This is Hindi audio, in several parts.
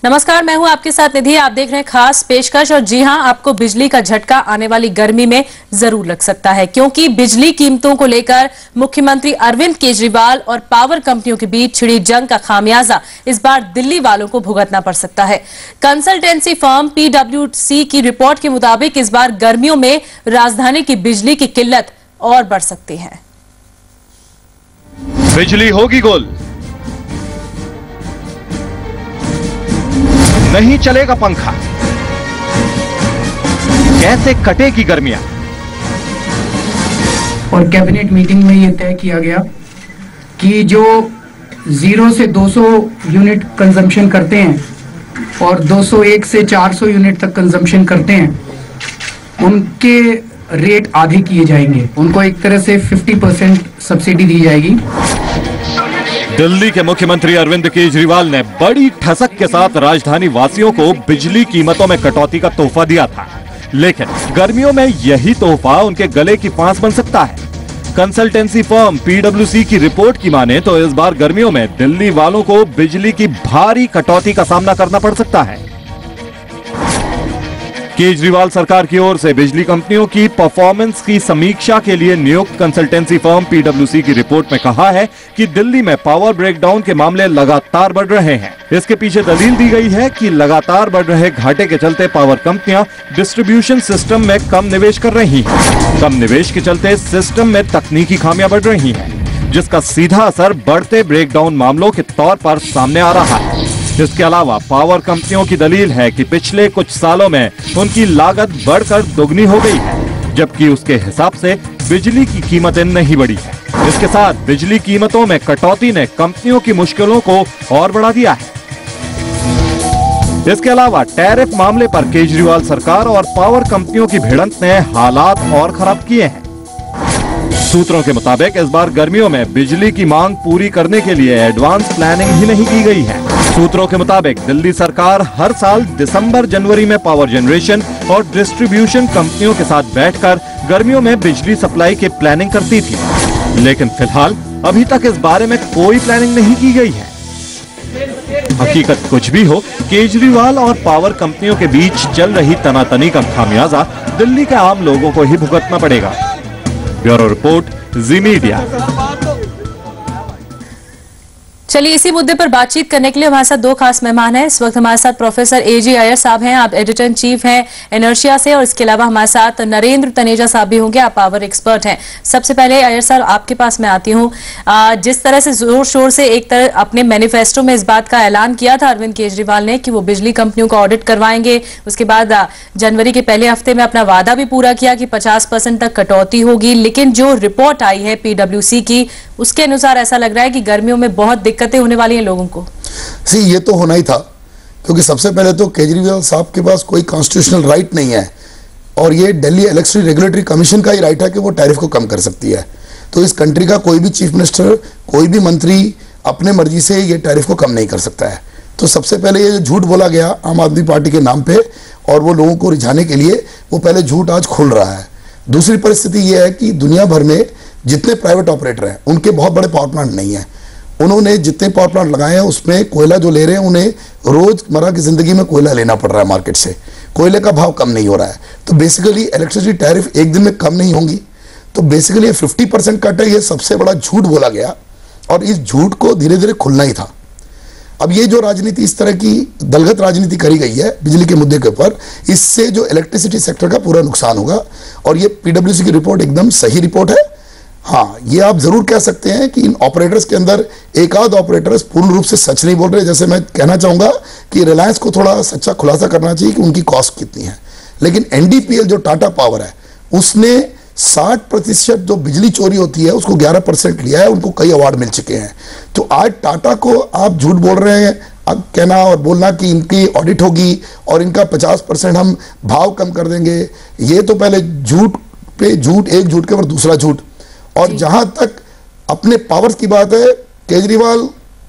नमस्कार, मैं हूं आपके साथ निधि। आप देख रहे हैं खास पेशकश। और जी हां, आपको बिजली का झटका आने वाली गर्मी में जरूर लग सकता है, क्योंकि बिजली कीमतों को लेकर मुख्यमंत्री अरविंद केजरीवाल और पावर कंपनियों के बीच छिड़ी जंग का खामियाजा इस बार दिल्ली वालों को भुगतना पड़ सकता है। कंसल्टेंसी फर्म PwC की रिपोर्ट के मुताबिक इस बार गर्मियों में राजधानी की बिजली की किल्लत और बढ़ सकती है। बिजली होगी गुल, नहीं चलेगा पंखा, कैसे कटेगी गर्मियां। और कैबिनेट मीटिंग में यह तय किया गया कि जो 0 से 200 यूनिट कंजम्पशन करते हैं और 201 से 400 यूनिट तक कंजम्पशन करते हैं, उनके रेट आधे किए जाएंगे। उनको एक तरह से 50% सब्सिडी दी जाएगी। दिल्ली के मुख्यमंत्री अरविंद केजरीवाल ने बड़ी ठसक के साथ राजधानी वासियों को बिजली कीमतों में कटौती का तोहफा दिया था, लेकिन गर्मियों में यही तोहफा उनके गले की फांस बन सकता है। कंसल्टेंसी फर्म PwC की रिपोर्ट की माने तो इस बार गर्मियों में दिल्ली वालों को बिजली की भारी कटौती का सामना करना पड़ सकता है। केजरीवाल सरकार की ओर से बिजली कंपनियों की परफॉर्मेंस की समीक्षा के लिए नियुक्त कंसल्टेंसी फर्म PwC की रिपोर्ट में कहा है कि दिल्ली में पावर ब्रेकडाउन के मामले लगातार बढ़ रहे हैं। इसके पीछे दलील दी गई है कि लगातार बढ़ रहे घाटे के चलते पावर कंपनियां डिस्ट्रीब्यूशन सिस्टम में कम निवेश कर रही हैं। कम निवेश के चलते सिस्टम में तकनीकी खामियां बढ़ रही हैं, जिसका सीधा असर बढ़ते ब्रेकडाउन मामलों के तौर पर सामने आ रहा है। इसके अलावा पावर कंपनियों की दलील है कि पिछले कुछ सालों में उनकी लागत बढ़कर दोगुनी हो गई है, जबकि उसके हिसाब से बिजली की कीमतें नहीं बढ़ी है। इसके साथ बिजली कीमतों में कटौती ने कंपनियों की मुश्किलों को और बढ़ा दिया है। इसके अलावा टैरिफ मामले पर केजरीवाल सरकार और पावर कंपनियों की भिड़ंत ने हालात और खराब किए हैं। सूत्रों के मुताबिक इस बार गर्मियों में बिजली की मांग पूरी करने के लिए एडवांस प्लानिंग ही नहीं की गई है। सूत्रों के मुताबिक दिल्ली सरकार हर साल दिसंबर-जनवरी में पावर जनरेशन और डिस्ट्रीब्यूशन कंपनियों के साथ बैठकर गर्मियों में बिजली सप्लाई की प्लानिंग करती थी, लेकिन फिलहाल अभी तक इस बारे में कोई प्लानिंग नहीं की गई है। हकीकत कुछ भी हो, केजरीवाल और पावर कंपनियों के बीच चल रही तनातनी का खामियाजा दिल्ली के आम लोगों को ही भुगतना पड़ेगा। ब्यूरो रिपोर्ट, जी मीडिया। चलिए, इसी मुद्दे पर बातचीत करने के लिए हमारे साथ दो खास मेहमान हैं। इस वक्त हमारे साथ प्रोफेसर AG अय्यर साहब हैं, आप एडिटर इन चीफ हैं इनर्शिया से, और इसके अलावा हमारे साथ नरेंद्र तनेजा साहब भी होंगे, आप पावर एक्सपर्ट हैं। सबसे पहले अय्यर साहब, आपके पास मैं आती हूँ। जिस तरह से जोर शोर से एक तरह अपने मैनिफेस्टो में इस बात का ऐलान किया था अरविंद केजरीवाल ने कि वो बिजली कंपनियों का ऑडिट करवाएंगे, उसके बाद जनवरी के पहले हफ्ते में अपना वादा भी पूरा किया कि 50% तक कटौती होगी, लेकिन जो रिपोर्ट आई है PwC की, उसके अनुसार ऐसा लग रहा है कि गर्मियों में बहुत दिक्कतें होने वाली हैं लोगों को। ये तो होना ही था, क्योंकि सबसे पहले तो केजरीवाल साहब के पास कोई कॉन्स्टिट्यूशनल राइट नहीं है, और ये दिल्ली इलेक्ट्रिसिटी रेगुलेटरी कमीशन का ही राइट है कि वो टैरिफ को कम कर सकती है। तो इस कंट्री का कोई भी चीफ मिनिस्टर, कोई भी मंत्री अपने मर्जी से ये टैरिफ को कम नहीं कर सकता है। तो सबसे पहले ये झूठ बोला गया आम आदमी पार्टी के नाम पे, और वो लोगों को रिझाने के लिए वो पहले झूठ आज खुल रहा है। दूसरी परिस्थिति ये है कि दुनिया भर में जितने प्राइवेट ऑपरेटर हैं उनके बहुत बड़े पावर प्लांट नहीं है। उन्होंने जितने पावर प्लांट लगाए हैं उसमें कोयला जो ले रहे हैं, उन्हें रोजमर्रा की जिंदगी में कोयला लेना पड़ रहा है मार्केट से, कोयले का भाव कम नहीं हो रहा है। तो बेसिकली इलेक्ट्रिसिटी टैरिफ एक दिन में कम नहीं होंगी। तो बेसिकली 50% कट है, ये सबसे बड़ा झूठ बोला गया, और इस झूठ को धीरे धीरे खुलना ही था। अब ये जो राजनीति, इस तरह की दलगत राजनीति करी गई है बिजली के मुद्दे के ऊपर, इससे जो इलेक्ट्रिसिटी सेक्टर का पूरा नुकसान होगा। और ये PwC की रिपोर्ट एकदम सही रिपोर्ट है। हाँ, ये आप जरूर कह सकते हैं कि इन ऑपरेटर्स के अंदर एक आध ऑपरेटर्स पूर्ण रूप से सच नहीं बोल रहे। जैसे मैं कहना चाहूंगा कि रिलायंस को थोड़ा सच्चा खुलासा करना चाहिए कि उनकी कॉस्ट कितनी है। लेकिन NDPL जो टाटा पावर है, उसने 60% जो बिजली चोरी होती है उसको 11% लिया है, उनको कई अवार्ड मिल चुके हैं। तो आज टाटा को आप झूठ बोल रहे हैं, अब कहना और बोलना कि इनकी ऑडिट होगी और इनका 50% हम भाव कम कर देंगे, ये तो पहले झूठ पे झूठ, एक झूठ के ऊपर दूसरा झूठ। और जहां तक अपने पावर्स की बात है, केजरीवाल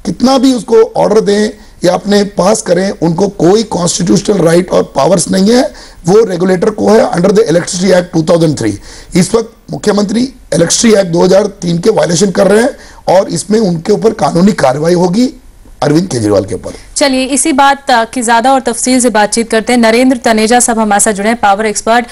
कितना भी उसको ऑर्डर दें या अपने पास करें, उनको कोई कॉन्स्टिट्यूशनल राइट और पावर्स नहीं है। वो रेगुलेटर को है अंडर द इलेक्ट्रिसिटी एक्ट 2003। इस वक्त मुख्यमंत्री इलेक्ट्रिसिटी एक्ट 2003 के वायलेशन कर रहे हैं, और इसमें उनके ऊपर कानूनी कार्रवाई होगी अरविंद केजरीवाल के ऊपर। चलिए इसी बात की ज्यादा और तफसील से बातचीत करते हैं। नरेंद्र तनेजा साहब हमारे साथ जुड़े हैं, पावर एक्सपर्ट।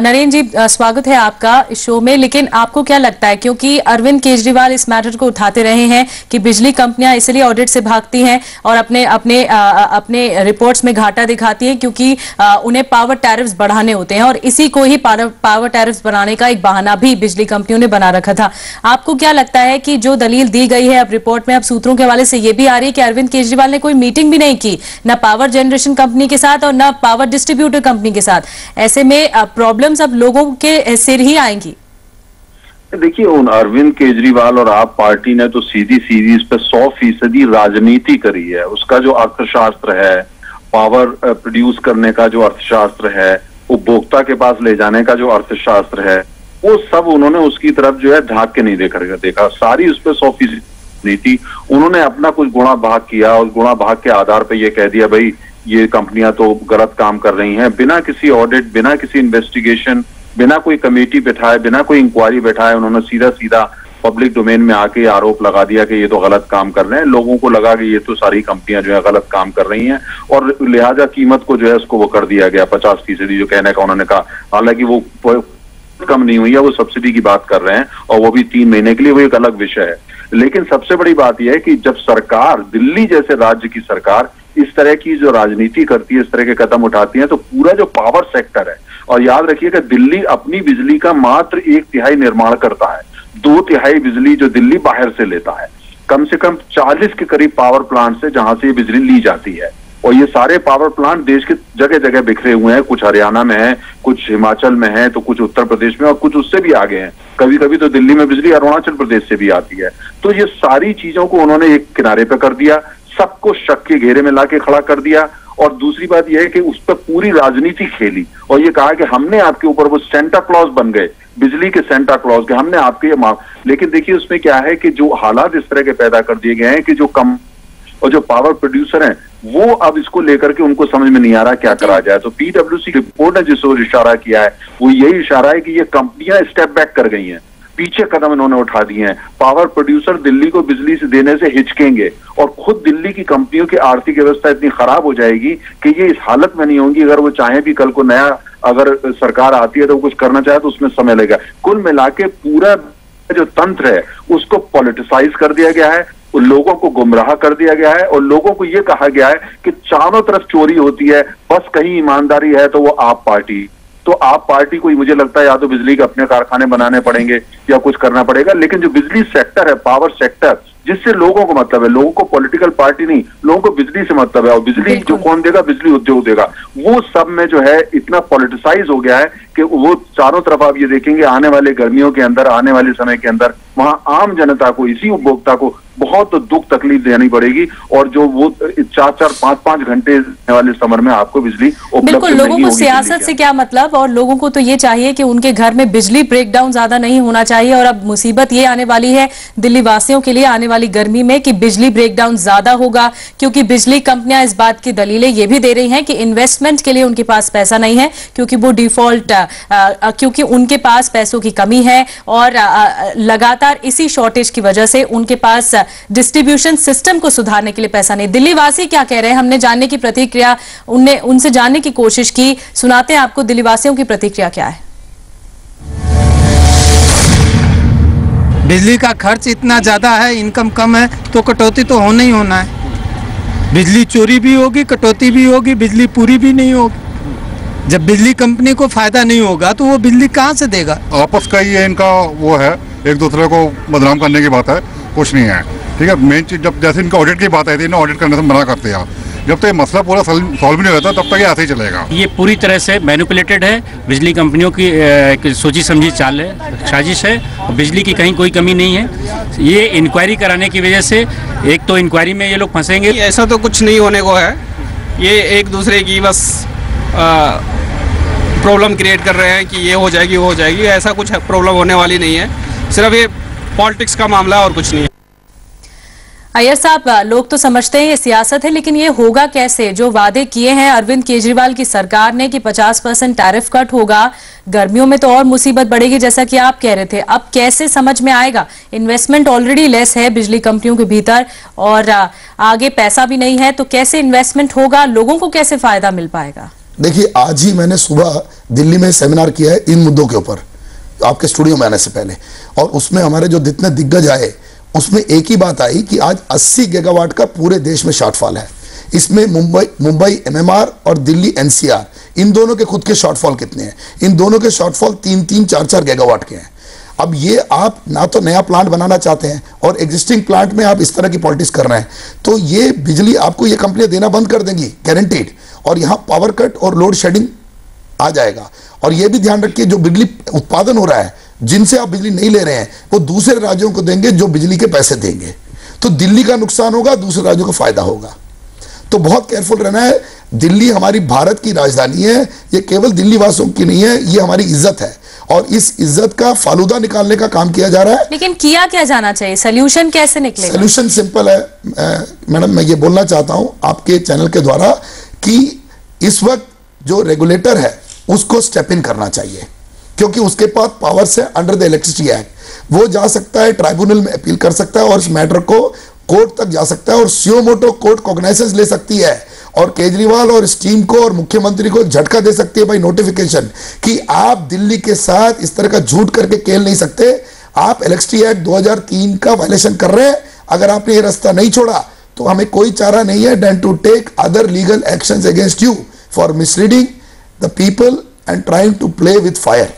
नरेंद्र जी, स्वागत है आपका इस शो में। लेकिन आपको क्या लगता है, क्योंकि अरविंद केजरीवाल इस मैटर को उठाते रहे हैं कि बिजली कंपनियां इसलिए ऑडिट से भागती हैं और अपने रिपोर्ट्स में घाटा दिखाती हैं क्योंकि उन्हें पावर टैरिफ्स बढ़ाने होते हैं, और इसी को ही पावर टैरिफ्स बढ़ाने का एक बहाना भी बिजली कंपनियों ने बना रखा था। आपको क्या लगता है कि जो दलील दी गई है अब रिपोर्ट में, अब सूत्रों के हवाले से ये भी आ रही है कि अरविंद केजरीवाल ने कोई मीटिंग भी नहीं की, ना पावर जनरेशन कंपनी के साथ और ना पावर डिस्ट्रीब्यूटर कंपनी के साथ, ऐसे में प्रॉब्लम्स अब लोगों के सिर ही आएंगी? देखिए, उन अरविंद केजरीवाल और आप पार्टी ने तो सीधी इस पे 100% राजनीति करी है। उसका जो अर्थशास्त्र है, पावर प्रोड्यूस करने का जो अर्थशास्त्र है, उपभोक्ता के पास ले जाने का जो अर्थशास्त्र है, वो सब उन्होंने उसकी तरफ जो है झांक के नहीं देखा। सारी उस पर 100% नीति। उन्होंने अपना कुछ गुणा भाग किया और गुणा भाग के आधार पर यह कह दिया भाई ये कंपनियां तो गलत काम कर रही हैं, बिना किसी ऑडिट, बिना किसी इन्वेस्टिगेशन, बिना कोई कमेटी बैठाए, बिना कोई इंक्वायरी बैठाए उन्होंने सीधा पब्लिक डोमेन में आके आरोप लगा दिया कि ये तो गलत काम कर रहे हैं। लोगों को लगा कि ये तो सारी कंपनियां जो है गलत काम कर रही हैं और लिहाजा कीमत को जो है उसको वो कर दिया गया 50% जो कहने का उन्होंने कहा। हालांकि वो कम नहीं हुई है, वो सब्सिडी की बात कर रहे हैं और वो भी 3 महीने के लिए, वो एक अलग विषय है। लेकिन सबसे बड़ी बात यह है कि जब सरकार, दिल्ली जैसे राज्य की सरकार इस तरह की जो राजनीति करती है, इस तरह के कदम उठाती है, तो पूरा जो पावर सेक्टर है, और याद रखिए कि दिल्ली अपनी बिजली का मात्र 1/3 निर्माण करता है, 2/3 बिजली जो दिल्ली बाहर से लेता है। कम से कम 40 के करीब पावर प्लांट से जहां से ये बिजली ली जाती है, और ये सारे पावर प्लांट देश के जगह जगह बिखरे हुए हैं। कुछ हरियाणा में है, कुछ हिमाचल में है, तो कुछ उत्तर प्रदेश में और कुछ उससे भी आगे हैं। कभी कभी तो दिल्ली में बिजली अरुणाचल प्रदेश से भी आती है। तो ये सारी चीजों को उन्होंने एक किनारे पे कर दिया, सबको शक के घेरे में लाके खड़ा कर दिया। और दूसरी बात यह है कि उस पर पूरी राजनीति खेली और ये कहा कि हमने आपके ऊपर, वो सेंटा क्लॉज बन गए, बिजली के सेंटा क्लॉज के, हमने आपके ये माफ। लेकिन देखिए उसमें क्या है कि जो हालात इस तरह के पैदा कर दिए गए हैं कि जो कम और जो पावर प्रोड्यूसर हैं वो अब इसको लेकर के उनको समझ में नहीं आ रहा क्या करा जाए। तो पीडब्ल्यूसी रिपोर्ट ने जिस ओर इशारा किया है वो यही इशारा है कि ये कंपनियां स्टेप बैक कर गई हैं, पीछे कदम इन्होंने उठा दिए हैं। पावर प्रोड्यूसर दिल्ली को बिजली से देने से हिचकेंगे और खुद दिल्ली की कंपनियों की आर्थिक व्यवस्था इतनी खराब हो जाएगी कि ये इस हालत में नहीं होंगी। अगर वो चाहे भी कल को नया अगर सरकार आती है तो कुछ करना चाहे तो उसमें समय लगेगा। कुल मिला के पूरा जो तंत्र है उसको पॉलिटिसाइज कर दिया गया है, लोगों को गुमराह कर दिया गया है और लोगों को यह कहा गया है कि चारों तरफ चोरी होती है, बस कहीं ईमानदारी है तो वो आप पार्टी। तो आप पार्टी को मुझे लगता है या तो बिजली के अपने कारखाने बनाने पड़ेंगे या कुछ करना पड़ेगा। लेकिन जो बिजली सेक्टर है, पावर सेक्टर, जिससे लोगों को मतलब है, लोगों को पॉलिटिकल पार्टी नहीं, लोगों को बिजली से मतलब है, और बिजली जो कौन देगा, बिजली उद्योग देगा, वो सब में जो है इतना पॉलिटिसाइज हो गया है कि वो चारों तरफ आप ये देखेंगे आने वाले गर्मियों के अंदर, आने वाले समय के अंदर वहां आम जनता को, इसी उपभोक्ता को बहुत दुख तकलीफ देनी पड़ेगी। और जो वो 4-4, 5-5 घंटे वाले समर में आपको बिजली उपलब्ध बिल्कुल, लोगों को सियासत से क्या मतलब, और लोगों को तो ये चाहिए कि उनके घर में बिजली ब्रेकडाउन ज्यादा नहीं होना चाहिए। और अब मुसीबत ये आने वाली है दिल्ली वासियों के लिए आने वाली गर्मी में कि बिजली ब्रेकडाउन ज्यादा होगा, क्योंकि बिजली कंपनियां इस बात की दलीलें ये भी दे रही हैं कि इन्वेस्टमेंट के लिए उनके पास पैसा नहीं है, क्योंकि वो डिफॉल्ट, क्योंकि उनके पास पैसों की कमी है और लगातार इसी शॉर्टेज की वजह से उनके पास डिस्ट्रीब्यूशन सिस्टम को सुधारने के लिए पैसा नहीं। दिल्ली वासी क्या कह रहे हैं, हमने जानने की प्रतिक्रिया, उनसे जानने की कोशिश की, सुनाते हैं आपको दिल्ली वासियों की प्रतिक्रिया क्या है। बिजली का खर्च इतना ज़्यादा है, इनकम कम है, तो कटौती तो होना ही होना है। बिजली चोरी भी होगी, कटौती भी होगी, बिजली पूरी भी नहीं होगी। जब बिजली कंपनी को फायदा नहीं होगा तो वो बिजली कहाँ से देगा? आपस का ही इनका वो है, एक दूसरे को बदनाम करने की बात है, कुछ नहीं है। ठीक है, मेन चीज जब जैसे इनका ऑडिट की बात आई थी ना, ऑडिट करने से मना करते हैं। जब तक ये मसला पूरा सॉल्व नहीं होता तब तक ये ऐसे ही चलेगा। ये पूरी तरह से मैनिपुलेटेड है, बिजली कंपनियों की एक सोची समझी चाल है, साजिश है, और बिजली की कहीं कोई कमी नहीं है। ये इंक्वायरी कराने की वजह से एक तो इंक्वायरी में ये लोग फंसेंगे। ऐसा तो कुछ नहीं होने को है, ये एक दूसरे की बस प्रॉब्लम क्रिएट कर रहे हैं कि ये हो जाएगी वो हो जाएगी। ऐसा कुछ प्रॉब्लम होने वाली नहीं है, सिर्फ ये पॉलिटिक्स का मामला है और कुछ नहीं है। अय्यर साहब, लोग तो समझते हैं ये सियासत है, लेकिन ये होगा कैसे? जो वादे किए हैं अरविंद केजरीवाल की सरकार ने कि 50% टैरिफ कट होगा, गर्मियों में तो और मुसीबत बढ़ेगी जैसा कि आप कह रहे थे, अब कैसे समझ में आएगा? इन्वेस्टमेंट ऑलरेडी लेस है बिजली कंपनियों के भीतर और आगे पैसा भी नहीं है, तो कैसे इन्वेस्टमेंट होगा? लोगों को कैसे फायदा मिल पाएगा? देखिए, आज ही मैंने सुबह दिल्ली में सेमिनार किया है इन मुद्दों के ऊपर, आपके स्टूडियो में आने से पहले, और उसमें हमारे जो जितने दिग्गज आए उसमें एक ही बात आई कि आज 80 गीगावाट का पूरे देश में शॉर्टफॉल है। इसमें मुंबई एमएमआर और दिल्ली एनसीआर, इन दोनों के खुद के शॉर्टफॉल कितने हैं? इन दोनों के शॉर्टफॉल 3-3, 4-4 गीगावाट के हैं। अब ये आप ना तो नया प्लांट बनाना चाहते हैं और एग्जिस्टिंग प्लांट में आप इस तरह की पॉलिटिक्स कर रहे हैं, तो ये बिजली आपको ये कंपनियां देना बंद कर देंगी गारंटीड, और यहाँ पावर कट और लोड शेडिंग आ जाएगा। और ये भी ध्यान रखिए, जो बिजली उत्पादन हो रहा है, जिनसे आप बिजली नहीं ले रहे हैं, वो दूसरे राज्यों को देंगे जो बिजली के पैसे देंगे, तो दिल्ली का नुकसान होगा, दूसरे राज्यों को फायदा होगा। तो बहुत केयरफुल रहना है। दिल्ली हमारी भारत की राजधानी है, ये केवल दिल्ली वासियों की नहीं है, ये हमारी इज्जत है, और इस इज्जत का फालूदा निकालने का काम किया जा रहा है। लेकिन किया क्या जाना चाहिए? सोल्यूशन कैसे निकलेगा? सोल्यूशन सिंपल है मैडम, मैं ये बोलना चाहता हूं आपके चैनल के द्वारा कि इस वक्त जो रेगुलेटर है उसको स्टेप इन करना चाहिए, क्योंकि उसके पास पावर्स है अंडर द इलेक्ट्रिसिटी एक्ट, वो जा सकता है ट्राइब्यूनल में अपील कर सकता है और इस मैटर को कोर्ट तक जा सकता है, और सुओ मोटो कोर्ट कॉग्नाइजेंस ले सकती है, और केजरीवाल और इस टीम को और मुख्यमंत्री को झटका दे सकती है बाई नोटिफिकेशन कि आप दिल्ली के साथ इस तरह का झूठ करके खेल नहीं सकते। आप इलेक्ट्रिसिटी एक्ट 2003 का वायलेशन कर रहे हैं। अगर आपने ये रास्ता नहीं छोड़ा तो हमें कोई चारा नहीं है then to take other legal actions against you for misleading the people and trying to play with fire.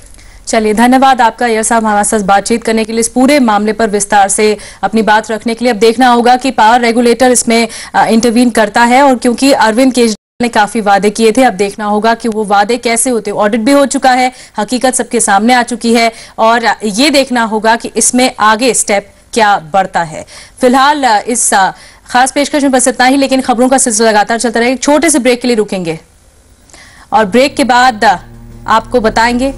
चलिए, धन्यवाद आपका अय्यर साहब हमारे साथ बातचीत करने के लिए, इस पूरे मामले पर विस्तार से अपनी बात रखने के लिए। अब देखना होगा कि पावर रेगुलेटर इसमें इंटरवीन करता है, और क्योंकि अरविंद केजरीवाल ने काफी वादे किए थे, अब देखना होगा कि वो वादे कैसे होते। ऑडिट भी हो चुका है, हकीकत सबके सामने आ चुकी है, और ये देखना होगा कि इसमें आगे स्टेप क्या बढ़ता है। फिलहाल इस खास पेशकश में बस इतना ही, लेकिन खबरों का सिलसिला लगातार चलता रहेगा। छोटे से ब्रेक के लिए रुकेंगे और ब्रेक के बाद आपको बताएंगे